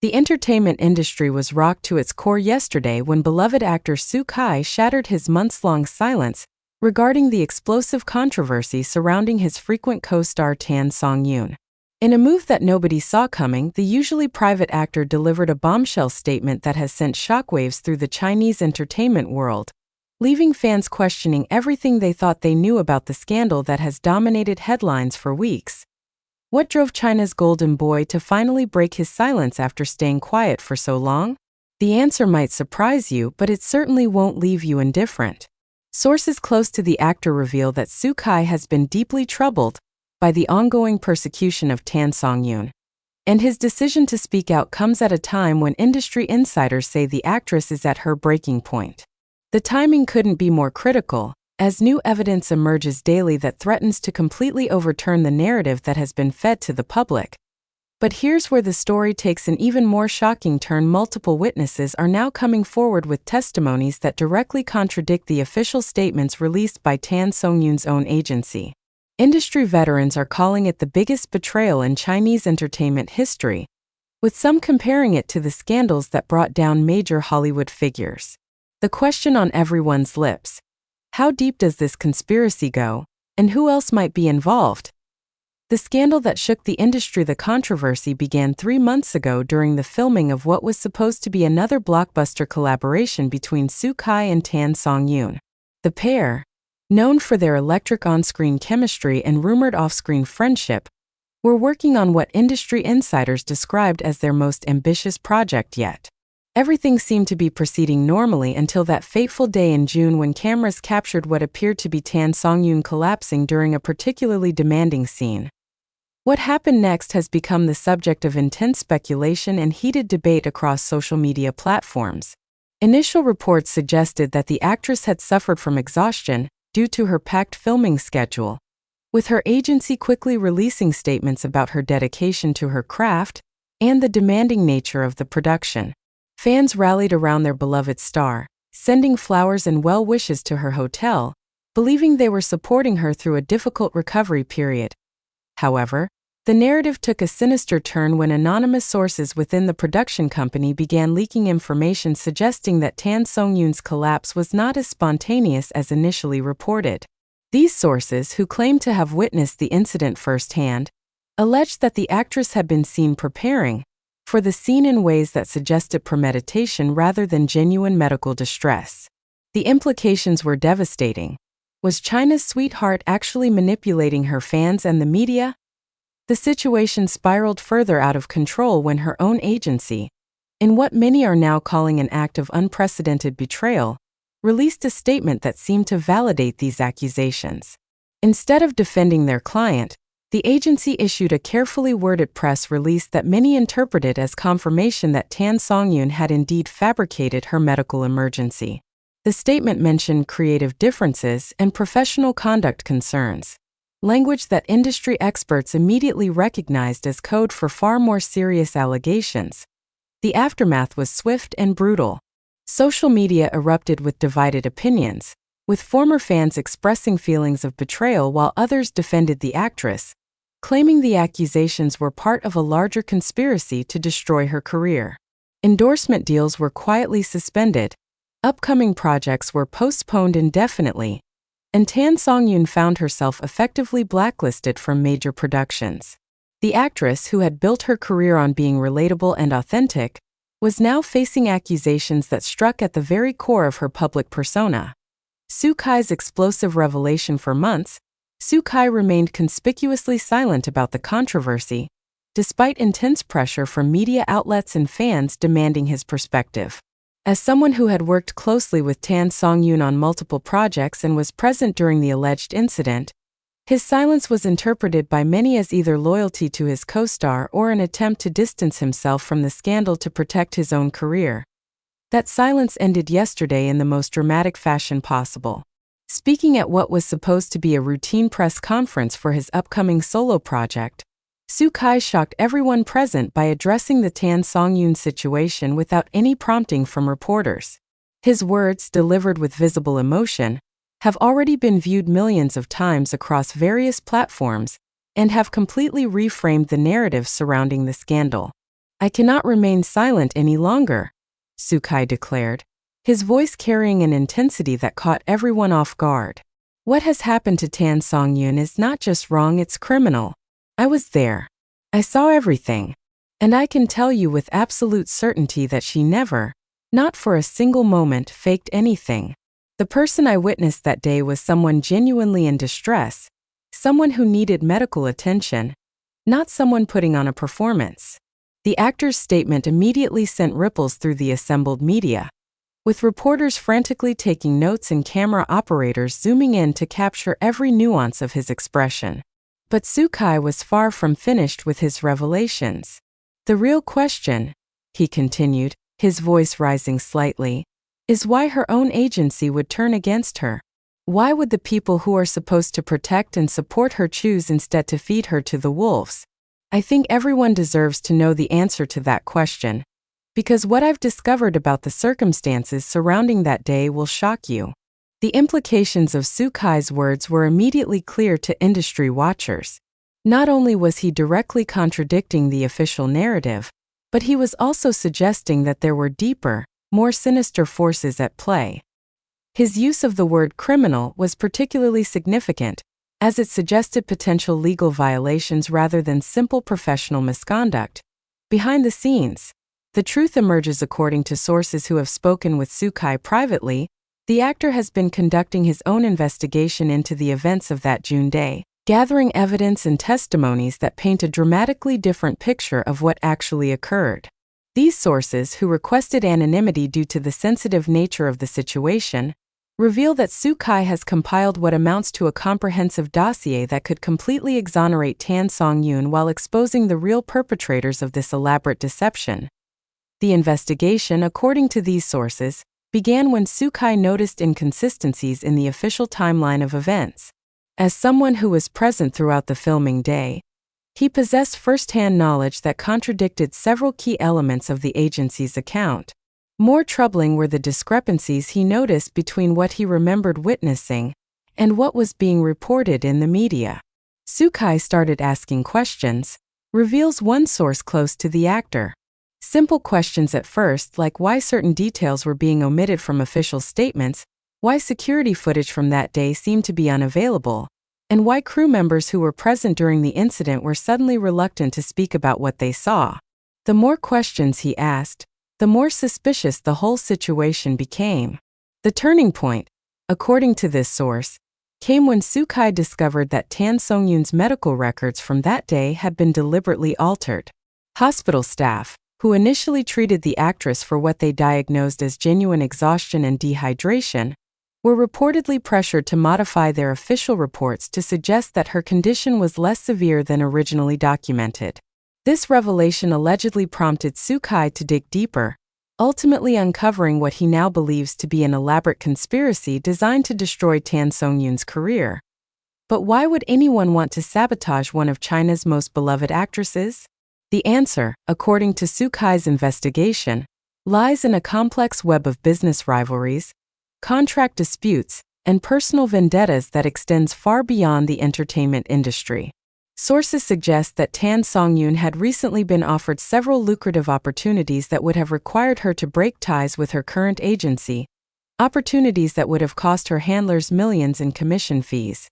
The entertainment industry was rocked to its core yesterday when beloved actor Soo Kai shattered his months-long silence regarding the explosive controversy surrounding his frequent co-star Tan Songyun. In a move that nobody saw coming, the usually private actor delivered a bombshell statement that has sent shockwaves through the Chinese entertainment world, leaving fans questioning everything they thought they knew about the scandal that has dominated headlines for weeks. What drove China's golden boy to finally break his silence after staying quiet for so long? The answer might surprise you, but it certainly won't leave you indifferent. Sources close to the actor reveal that Soo Kai has been deeply troubled by the ongoing persecution of Tan Songyun, and his decision to speak out comes at a time when industry insiders say the actress is at her breaking point. The timing couldn't be more critical, as new evidence emerges daily that threatens to completely overturn the narrative that has been fed to the public. But here's where the story takes an even more shocking turn. Multiple witnesses are now coming forward with testimonies that directly contradict the official statements released by Tan Songyun's own agency. Industry veterans are calling it the biggest betrayal in Chinese entertainment history, with some comparing it to the scandals that brought down major Hollywood figures. The question on everyone's lips: how deep does this conspiracy go, and who else might be involved? The scandal that shook the industry. The controversy began 3 months ago during the filming of what was supposed to be another blockbuster collaboration between Soo Kai and Tan Songyun. The pair, known for their electric on-screen chemistry and rumored off-screen friendship, were working on what industry insiders described as their most ambitious project yet. Everything seemed to be proceeding normally until that fateful day in June when cameras captured what appeared to be Tan Songyun collapsing during a particularly demanding scene. What happened next has become the subject of intense speculation and heated debate across social media platforms. Initial reports suggested that the actress had suffered from exhaustion due to her packed filming schedule, with her agency quickly releasing statements about her dedication to her craft and the demanding nature of the production. Fans rallied around their beloved star, sending flowers and well wishes to her hotel, believing they were supporting her through a difficult recovery period. However, the narrative took a sinister turn when anonymous sources within the production company began leaking information suggesting that Tan Songyun's collapse was not as spontaneous as initially reported. These sources, who claimed to have witnessed the incident firsthand, alleged that the actress had been seen preparing for the scene in ways that suggested premeditation rather than genuine medical distress. The implications were devastating. Was China's sweetheart actually manipulating her fans and the media? The situation spiraled further out of control when her own agency, in what many are now calling an act of unprecedented betrayal, released a statement that seemed to validate these accusations. Instead of defending their client, the agency issued a carefully worded press release that many interpreted as confirmation that Tan Songyun had indeed fabricated her medical emergency. The statement mentioned creative differences and professional conduct concerns, language that industry experts immediately recognized as code for far more serious allegations. The aftermath was swift and brutal. Social media erupted with divided opinions, with former fans expressing feelings of betrayal while others defended the actress, claiming the accusations were part of a larger conspiracy to destroy her career. Endorsement deals were quietly suspended, upcoming projects were postponed indefinitely, and Tan Songyun found herself effectively blacklisted from major productions. The actress, who had built her career on being relatable and authentic, was now facing accusations that struck at the very core of her public persona. Soo Kai's explosive revelation. For months, Soo Kai remained conspicuously silent about the controversy, despite intense pressure from media outlets and fans demanding his perspective. As someone who had worked closely with Tan Songyun on multiple projects and was present during the alleged incident, his silence was interpreted by many as either loyalty to his co-star or an attempt to distance himself from the scandal to protect his own career. That silence ended yesterday in the most dramatic fashion possible. Speaking at what was supposed to be a routine press conference for his upcoming solo project, Soo Kai shocked everyone present by addressing the Tan Songyun situation without any prompting from reporters. His words, delivered with visible emotion, have already been viewed millions of times across various platforms and have completely reframed the narrative surrounding the scandal. I cannot remain silent any longer, Soo-kai declared, his voice carrying an intensity that caught everyone off guard. What has happened to Tan Songyun is not just wrong, it's criminal. I was there. I saw everything. And I can tell you with absolute certainty that she never, not for a single moment, faked anything. The person I witnessed that day was someone genuinely in distress, someone who needed medical attention, not someone putting on a performance. The actor's statement immediately sent ripples through the assembled media, with reporters frantically taking notes and camera operators zooming in to capture every nuance of his expression. But Soo-kai was far from finished with his revelations. The real question, he continued, his voice rising slightly, is why her own agency would turn against her. Why would the people who are supposed to protect and support her choose instead to feed her to the wolves? I think everyone deserves to know the answer to that question, because what I've discovered about the circumstances surrounding that day will shock you. The implications of Soo-kai's words were immediately clear to industry watchers. Not only was he directly contradicting the official narrative, but he was also suggesting that there were deeper, more sinister forces at play. His use of the word criminal was particularly significant, as it suggested potential legal violations rather than simple professional misconduct. Behind the scenes, the truth emerges according to sources who have spoken with Soo-kai privately. The actor has been conducting his own investigation into the events of that June day, gathering evidence and testimonies that paint a dramatically different picture of what actually occurred. These sources, who requested anonymity due to the sensitive nature of the situation, reveal that Soo-kai has compiled what amounts to a comprehensive dossier that could completely exonerate Tan Songyun while exposing the real perpetrators of this elaborate deception. The investigation, according to these sources, began when Soo-kai noticed inconsistencies in the official timeline of events. As someone who was present throughout the filming day, he possessed first-hand knowledge that contradicted several key elements of the agency's account. More troubling were the discrepancies he noticed between what he remembered witnessing and what was being reported in the media. Soo-kai started asking questions, reveals one source close to the actor. Simple questions at first, like why certain details were being omitted from official statements, why security footage from that day seemed to be unavailable, and why crew members who were present during the incident were suddenly reluctant to speak about what they saw. The more questions he asked, the more suspicious the whole situation became. The turning point, according to this source, came when Soo-kai discovered that Tan Songyun's medical records from that day had been deliberately altered. Hospital staff, who initially treated the actress for what they diagnosed as genuine exhaustion and dehydration, were reportedly pressured to modify their official reports to suggest that her condition was less severe than originally documented. This revelation allegedly prompted Soo-kai to dig deeper, ultimately uncovering what he now believes to be an elaborate conspiracy designed to destroy Tan Songyun's career. But why would anyone want to sabotage one of China's most beloved actresses? The answer, according to Soo-kai's investigation, lies in a complex web of business rivalries, contract disputes, and personal vendettas that extends far beyond the entertainment industry. Sources suggest that Tan Songyun had recently been offered several lucrative opportunities that would have required her to break ties with her current agency, opportunities that would have cost her handlers millions in commission fees.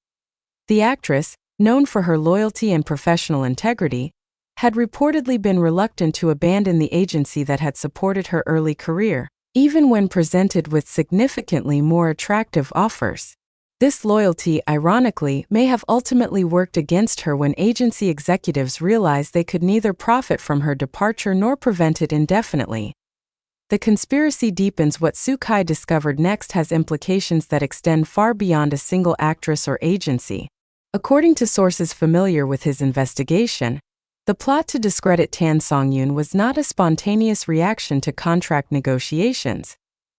The actress, known for her loyalty and professional integrity, had reportedly been reluctant to abandon the agency that had supported her early career, even when presented with significantly more attractive offers. This loyalty, ironically, may have ultimately worked against her when agency executives realized they could neither profit from her departure nor prevent it indefinitely. The conspiracy deepens. What Soo-kai discovered next has implications that extend far beyond a single actress or agency. According to sources familiar with his investigation, the plot to discredit Tan Songyun was not a spontaneous reaction to contract negotiations.